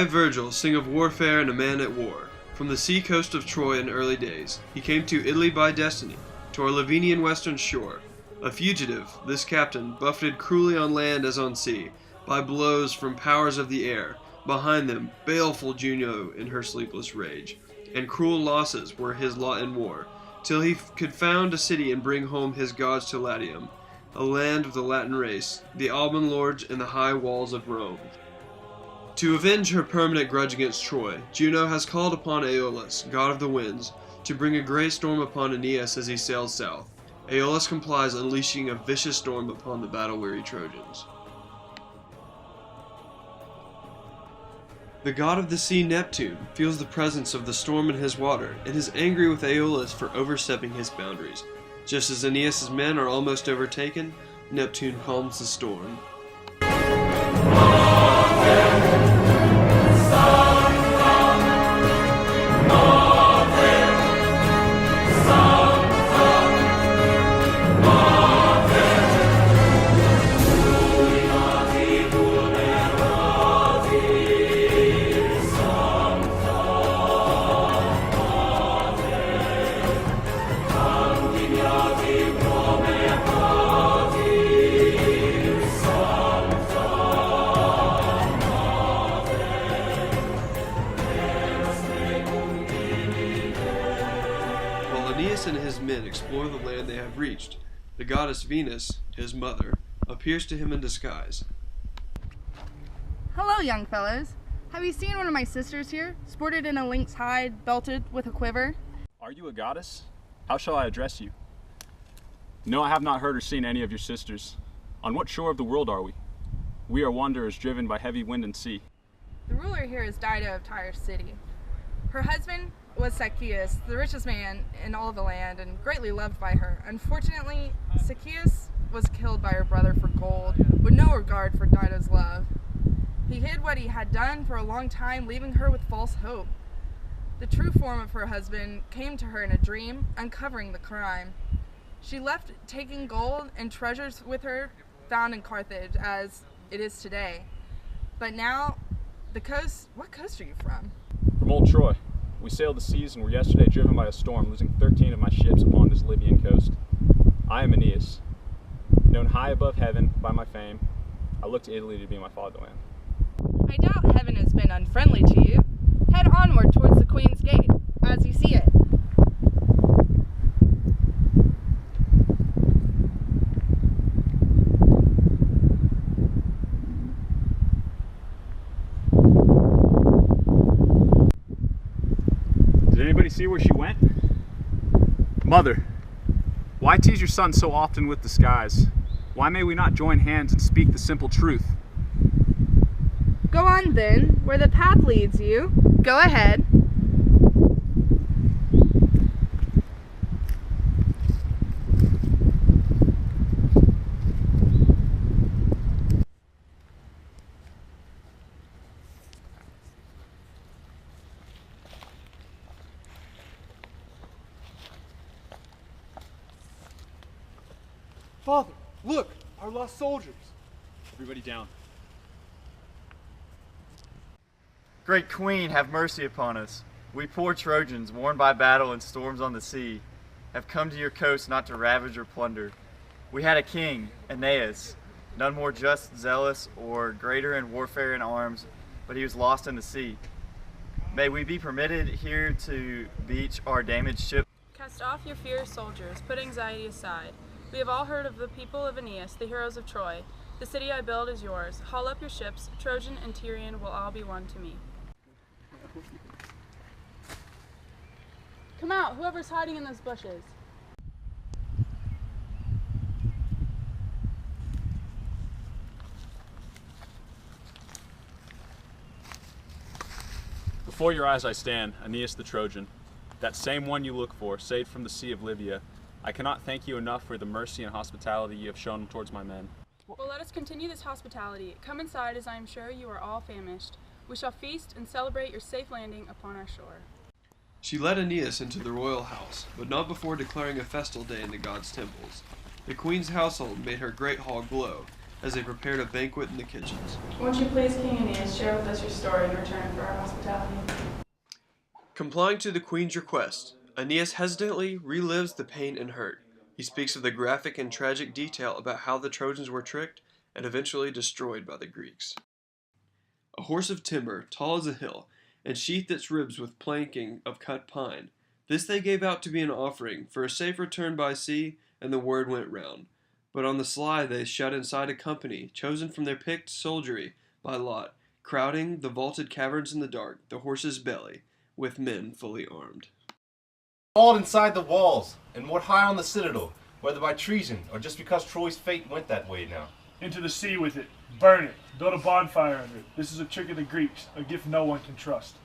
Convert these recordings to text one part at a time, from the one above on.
I, Virgil, sing of warfare and a man at war. From the sea coast of Troy in early days, he came to Italy by destiny, to our Lavinian western shore. A fugitive, this captain, buffeted cruelly on land as on sea, by blows from powers of the air. Behind them, baleful Juno in her sleepless rage, and cruel losses were his lot in war, till he could found a city and bring home his gods to Latium, a land of the Latin race, the Alban lords and the high walls of Rome. To avenge her permanent grudge against Troy, Juno has called upon Aeolus, god of the winds, to bring a great storm upon Aeneas as he sails south. Aeolus complies, unleashing a vicious storm upon the battle-weary Trojans. The god of the sea, Neptune, feels the presence of the storm in his water, and is angry with Aeolus for overstepping his boundaries. Just as Aeneas' men are almost overtaken, Neptune calms the storm. Aeneas and his men explore the land they have reached. The goddess Venus, his mother, appears to him in disguise. Hello, young fellows. Have you seen one of my sisters here, sported in a lynx hide, belted with a quiver? Are you a goddess? How shall I address you? No, I have not heard or seen any of your sisters. On what shore of the world are we? We are wanderers driven by heavy wind and sea. The ruler here is Dido of Tyre city. Her husband was Zacchaeus, the richest man in all the land and greatly loved by her. Unfortunately, Zacchaeus was killed by her brother for gold, with no regard for Dido's love. He hid what he had done for a long time, leaving her with false hope. The true form of her husband came to her in a dream, uncovering the crime. She left taking gold and treasures with her found in Carthage, as it is today. But now, what coast are you from? From old Troy. We sailed the seas and were yesterday driven by a storm, losing 13 of my ships upon this Libyan coast. I am Aeneas. Known high above heaven by my fame, I look to Italy to be my fatherland. I doubt heaven has been unfriendly to you. Head onward towards the Queen's Gate, as you see it. Did anybody see where she went? Mother, why tease your son so often with the skies? Why may we not join hands and speak the simple truth? Go on then, where the path leads you. Go ahead. Father, look, our lost soldiers. Everybody down. Great Queen, have mercy upon us. We poor Trojans, worn by battle and storms on the sea, have come to your coast not to ravage or plunder. We had a king, Aeneas, none more just, zealous, or greater in warfare and arms, but he was lost in the sea. May we be permitted here to beach our damaged ship. Cast off your fear, soldiers, put anxiety aside. We have all heard of the people of Aeneas, the heroes of Troy. The city I build is yours. Haul up your ships. Trojan and Tyrian will all be one to me. Come out, whoever's hiding in those bushes. Before your eyes I stand, Aeneas the Trojan, that same one you look for, saved from the sea of Libya. I cannot thank you enough for the mercy and hospitality you have shown towards my men. Well, let us continue this hospitality. Come inside, as I am sure you are all famished. We shall feast and celebrate your safe landing upon our shore. She led Aeneas into the royal house, but not before declaring a festal day in the gods' temples. The queen's household made her great hall glow, as they prepared a banquet in the kitchens. Won't you please, King Aeneas, share with us your story in return for our hospitality? Complying to the queen's request, Aeneas hesitantly relives the pain and hurt. He speaks of the graphic and tragic detail about how the Trojans were tricked and eventually destroyed by the Greeks. A horse of timber, tall as a hill, and sheathed its ribs with planking of cut pine. This they gave out to be an offering for a safe return by sea, and the word went round. But on the sly they shut inside a company, chosen from their picked soldiery by lot, crowding the vaulted caverns in the dark, the horse's belly, with men fully armed. Hauled inside the walls, and moored high on the citadel, whether by treason or just because Troy's fate went that way now. Into the sea with it. Burn it. Build a bonfire under it. This is a trick of the Greeks, a gift no one can trust.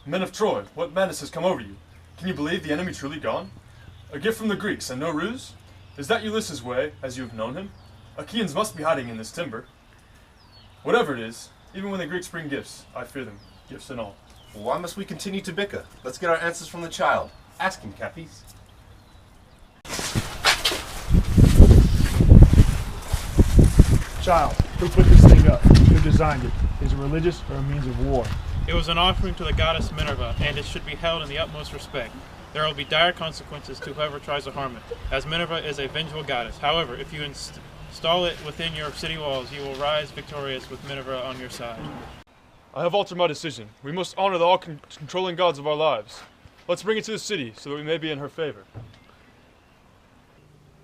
Men of Troy, what madness has come over you? Can you believe the enemy truly gone? A gift from the Greeks, and no ruse? Is that Ulysses' way, as you have known him? Achaeans must be hiding in this timber. Whatever it is, even when the Greeks bring gifts, I fear them, gifts and all. Well, why must we continue to bicker? Let's get our answers from the child. Ask him, Capys. Child, who put this thing up? Who designed it? Is it religious or a means of war? It was an offering to the goddess Minerva, and it should be held in the utmost respect. There will be dire consequences to whoever tries to harm it, as Minerva is a vengeful goddess. However, if you install it within your city walls, you will rise victorious with Minerva on your side. I have altered my decision. We must honor the all-controlling gods of our lives. Let's bring it to the city, so that we may be in her favor.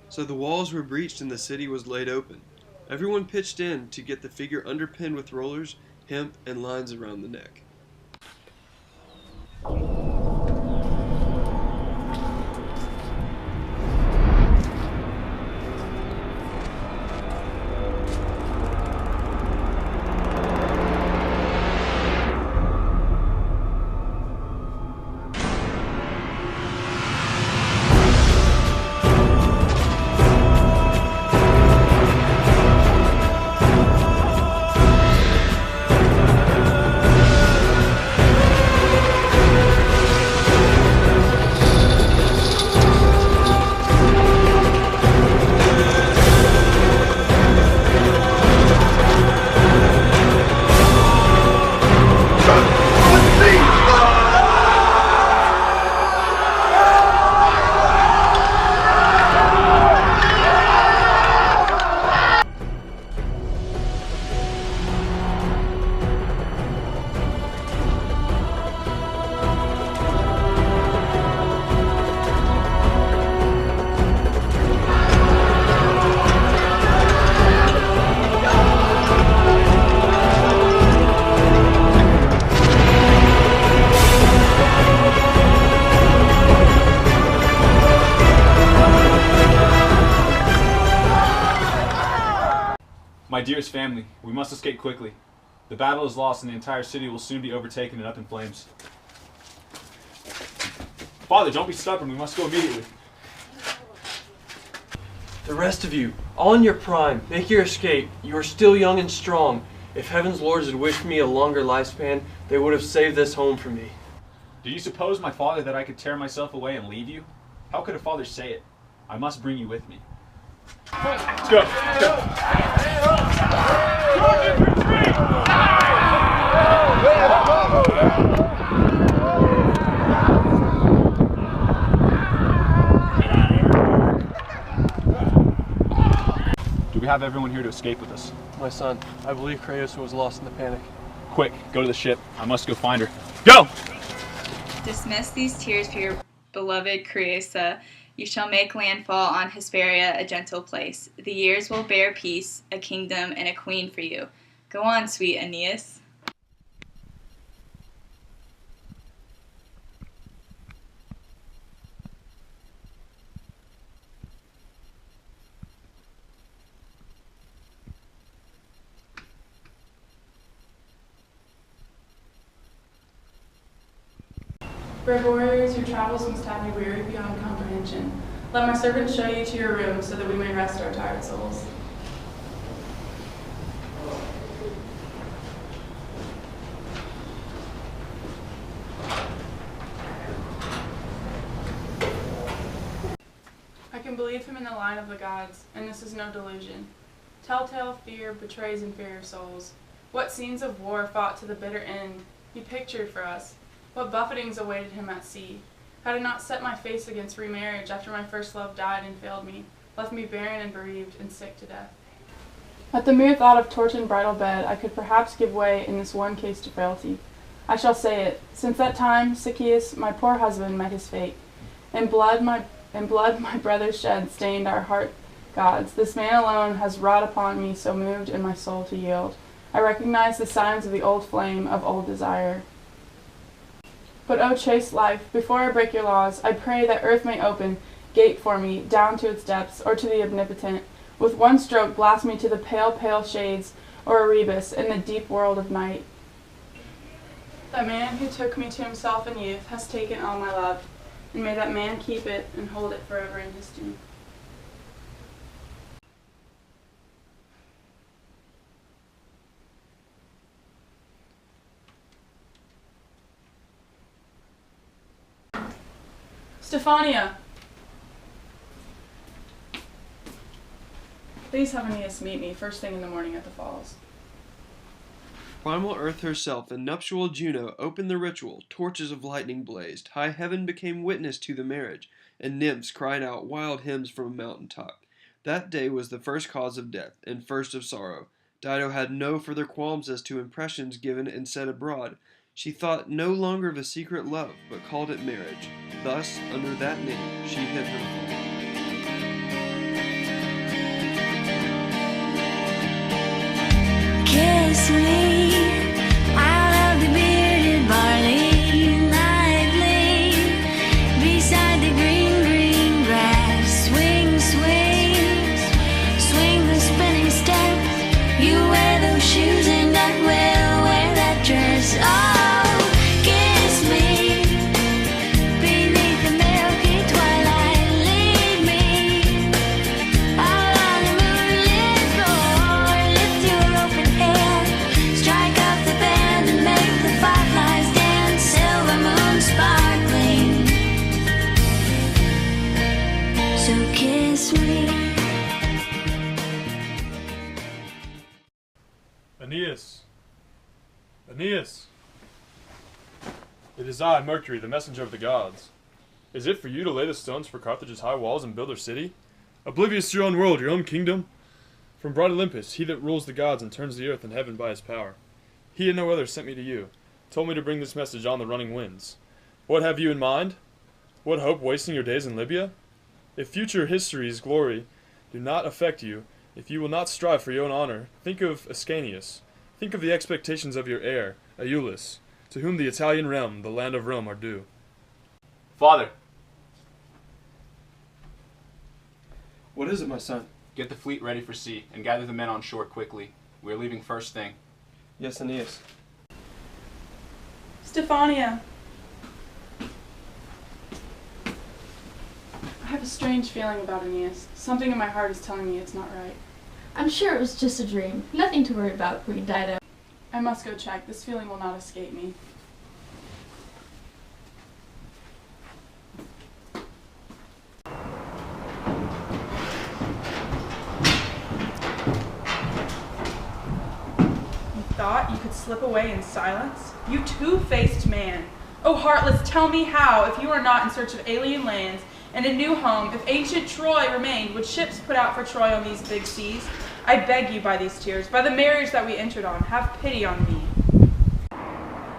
So the walls were breached and the city was laid open. Everyone pitched in to get the figure underpinned with rollers, hemp, and lines around the neck. My dearest family, we must escape quickly. The battle is lost and the entire city will soon be overtaken and up in flames. Father, don't be stubborn. We must go immediately. The rest of you, all in your prime, make your escape. You are still young and strong. If heaven's lords had wished me a longer lifespan, they would have saved this home for me. Do you suppose, my father, that I could tear myself away and leave you? How could a father say it? I must bring you with me. Let's go. Let's go. Do we have everyone here to escape with us? My son, I believe Creosa was lost in the panic. Quick, go to the ship. I must go find her. Go! Dismiss these tears for your beloved Creosa. You shall make landfall on Hesperia, a gentle place. The years will bear peace, a kingdom, and a queen for you. Go on, sweet Aeneas. Brave warriors, your travels must have you weary beyond comprehension. Let my servants show you to your room so that we may rest our tired souls. I can believe him in the line of the gods, and this is no delusion. Telltale fear betrays inferior souls. What scenes of war fought to the bitter end he pictured for us. What buffetings awaited him at sea. Had I not set my face against remarriage after my first love died and failed me, left me barren and bereaved and sick to death. At the mere thought of torch and bridal bed, I could perhaps give way in this one case to frailty. I shall say it. Since that time, Zacchaeus, my poor husband, met his fate. In blood my brothers shed stained our heart gods. This man alone has wrought upon me, so moved in my soul to yield. I recognize the signs of the old flame, of old desire. But O chaste life, before I break your laws, I pray that earth may open gate for me, down to its depths, or to the omnipotent, with one stroke blast me to the pale, pale shades, or Erebus, in the deep world of night. The man who took me to himself in youth has taken all my love, and may that man keep it and hold it forever in his tomb. Stephania! Please have Aeneas meet me first thing in the morning at the falls. Primal Earth herself and nuptial Juno opened the ritual, torches of lightning blazed, high heaven became witness to the marriage, and nymphs cried out wild hymns from a mountain top. That day was the first cause of death, and first of sorrow. Dido had no further qualms as to impressions given and said abroad. She thought no longer of a secret love, but called it marriage. Thus, under that name, she hid her fall. Kiss me out of the bearded barley, lively beside the green, green grass. Swing, swing, swing the spinning step. You wear those shoes and I will wear that dress. Oh, kiss me beneath the milky twilight. Lead me out on the moonlit floor. Lift your open hand, strike up the band and make the fireflies dance. Silver moon sparkling, so kiss me. Aeneas! Aeneas! It is I, Mercury, the messenger of the gods. Is it for you to lay the stones for Carthage's high walls and build her city? Oblivious to your own world, your own kingdom? From bright Olympus, he that rules the gods and turns the earth and heaven by his power. He and no other sent me to you, told me to bring this message on the running winds. What have you in mind? What hope wasting your days in Libya? If future history's glory do not affect you, if you will not strive for your own honor, think of Ascanius. Think of the expectations of your heir, Iulus, to whom the Italian realm, the land of Rome, are due. Father, What is it, my son? get the fleet ready for sea and gather the men on shore quickly. We are leaving first thing. Yes, Aeneas. Stephania! I have a strange feeling about Aeneas. Something in my heart is telling me it's not right. I'm sure it was just a dream. Nothing to worry about, Queen Dido. I must go check. This feeling will not escape me. You thought you could slip away in silence? You two-faced man! Oh, heartless, tell me how, if you are not in search of alien lands and a new home, if ancient Troy remained, would ships put out for Troy on these big seas? I beg you by these tears, by the marriage that we entered on, have pity on me.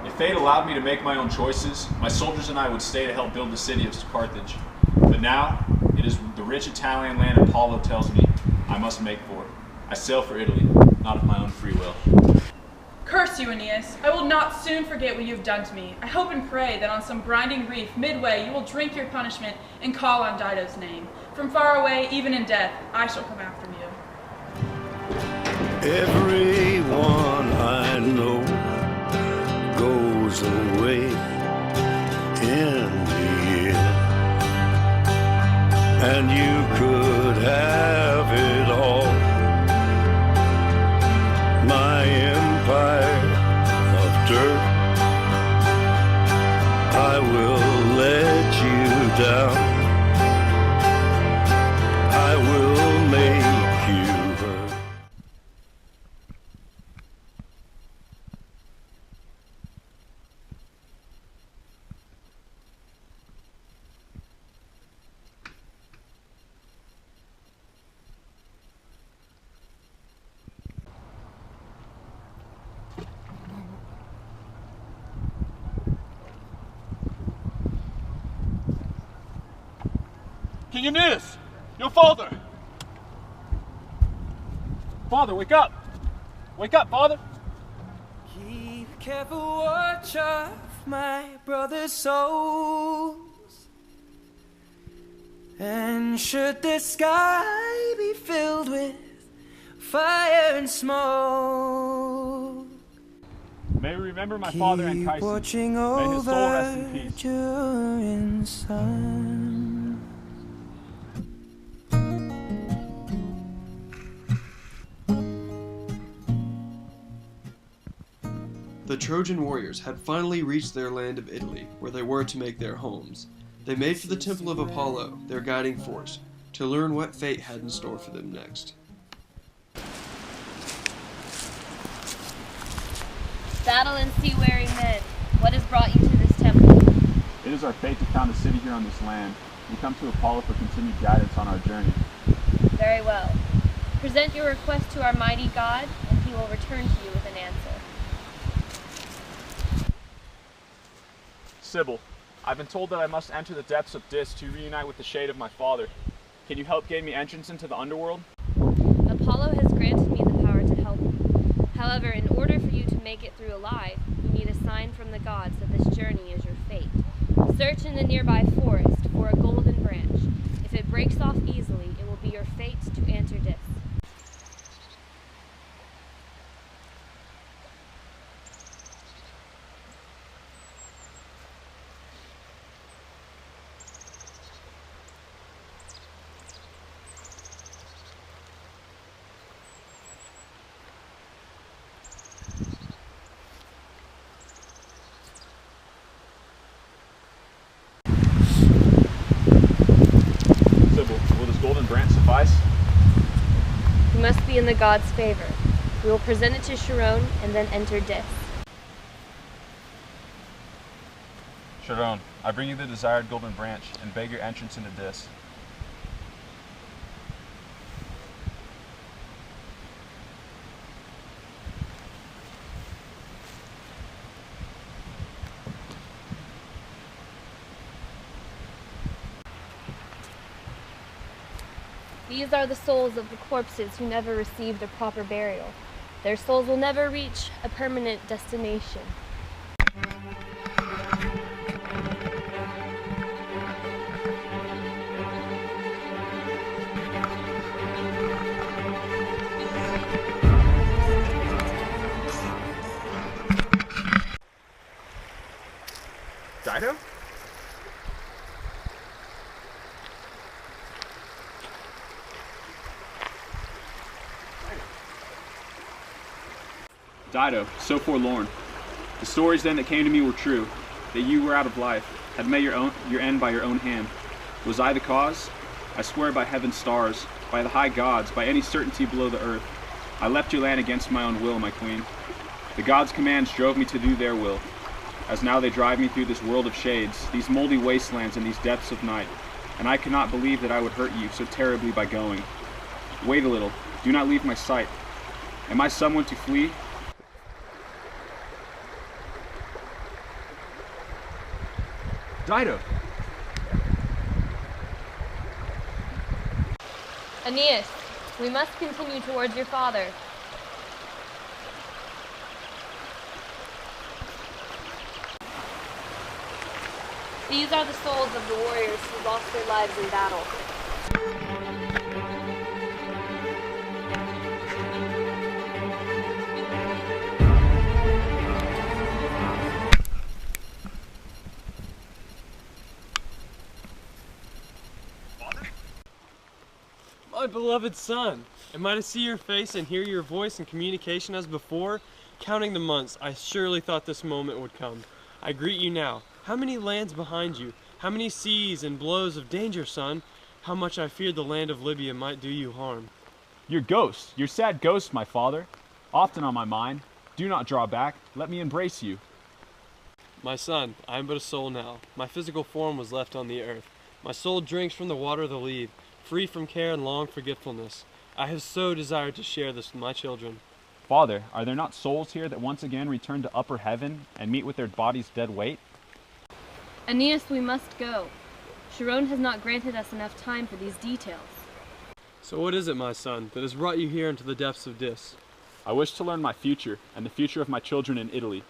If fate allowed me to make my own choices, my soldiers and I would stay to help build the city of Carthage. But now, it is the rich Italian land Apollo tells me I must make for. I sail for Italy, not of my own free will. Curse you, Aeneas! I will not soon forget what you have done to me. I hope and pray that on some grinding reef midway you will drink your punishment and call on Dido's name. From far away, even in death, I shall come after you. Everyone I know goes away in the end, and you could have it all. My empire of dirt, I will let you down. I will make you hurt. King Aeneas! Your father! Father, wake up! Wake up, father! Keep careful watch of my brother's souls. And should the sky be filled with fire and smoke, May we remember my father Anchises. watching May his soul rest over in peace. during sun. The Trojan warriors had finally reached their land of Italy, where they were to make their homes. They made for the temple of Apollo, their guiding force, to learn what fate had in store for them next. Battle and sea-weary men, what has brought you to this temple? It is our fate to found a city here on this land. We come to Apollo for continued guidance on our journey. Very well. Present your request to our mighty God, and he will return to you with an answer. Sybil, I've been told that I must enter the depths of Dis to reunite with the shade of my father. Can you help gain me entrance into the underworld? Apollo has granted me the power to help you. However, in order for you to make it through alive, you need a sign from the gods that this journey is your fate. Search in the nearby forest for a golden branch. If it breaks off easily, it will be your fate to enter Dis. Sybil, will this golden branch suffice? You must be in the gods' favor. We will present it to Chiron and then enter Dis. Chiron, I bring you the desired golden branch and beg your entrance into Dis. These are the souls of the corpses who never received a proper burial. Their souls will never reach a permanent destination. Dido? Dido, so forlorn. The stories then that came to me were true, that you were out of life, had met your end by your own hand. Was I the cause? I swear by heaven's stars, by the high gods, by any certainty below the earth, I left your land against my own will, my queen. The gods' commands drove me to do their will, as now they drive me through this world of shades, these moldy wastelands and these depths of night, and I cannot believe that I would hurt you so terribly by going. Wait a little, do not leave my sight. Am I someone to flee? Dido! Aeneas, we must continue towards your father. These are the souls of the warriors who lost their lives in battle. My beloved son, am I to see your face and hear your voice in communication as before? Counting the months, I surely thought this moment would come. I greet you now. How many lands behind you? How many seas and blows of danger, son? How much I feared the land of Libya might do you harm. Your ghost, your sad ghost, my father, often on my mind. Do not draw back, let me embrace you. My son, I am but a soul now. My physical form was left on the earth. My soul drinks from the water of the Lede, free from care and long forgetfulness. I have so desired to share this with my children. Father, are there not souls here that once again return to upper heaven and meet with their bodies' dead weight? Aeneas, we must go. Sharon has not granted us enough time for these details. So what is it, my son, that has brought you here into the depths of Dis? I wish to learn my future and the future of my children in Italy.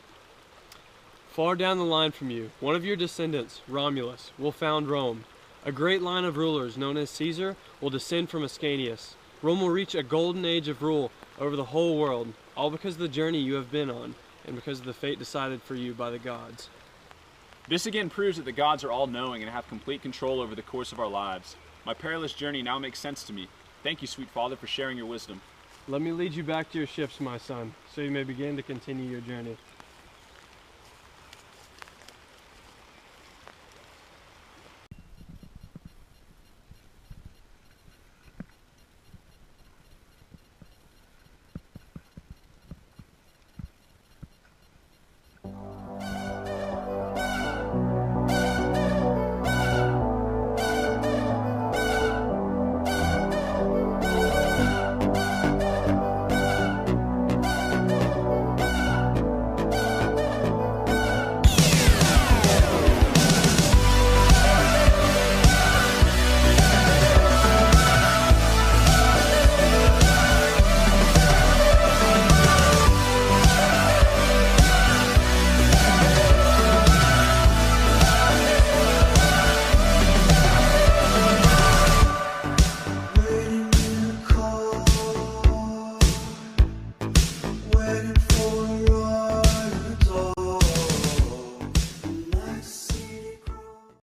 Far down the line from you, one of your descendants, Romulus, will found Rome. A great line of rulers known as Caesar will descend from Ascanius. Rome will reach a golden age of rule over the whole world, all because of the journey you have been on, and because of the fate decided for you by the gods. This again proves that the gods are all-knowing and have complete control over the course of our lives. My perilous journey now makes sense to me. Thank you, sweet father, for sharing your wisdom. Let me lead you back to your ships, my son, so you may begin to continue your journey. Waiting for